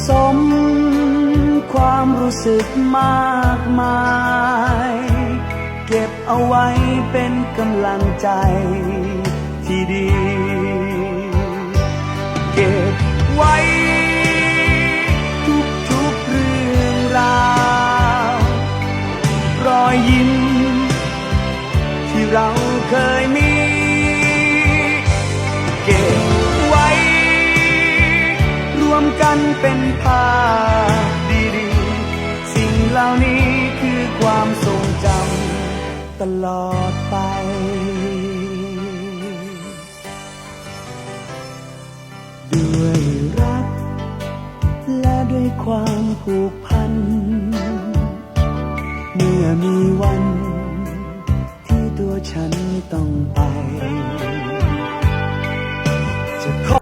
สมความรู้สึกมากมายเก็บเอาไว้เป็นกำลังใจที่ดีเก็บไว้ทุกเรื่องราวรอยยิ้มที่เราเคยมีเก็บไว้รวมกันเป็นภาพดีๆสิ่งเหล่านี้คือความทรงจำตลอดไปด้วยรักและด้วยความผูกพันเมื่อมีวันที่ตัวฉันต้องไป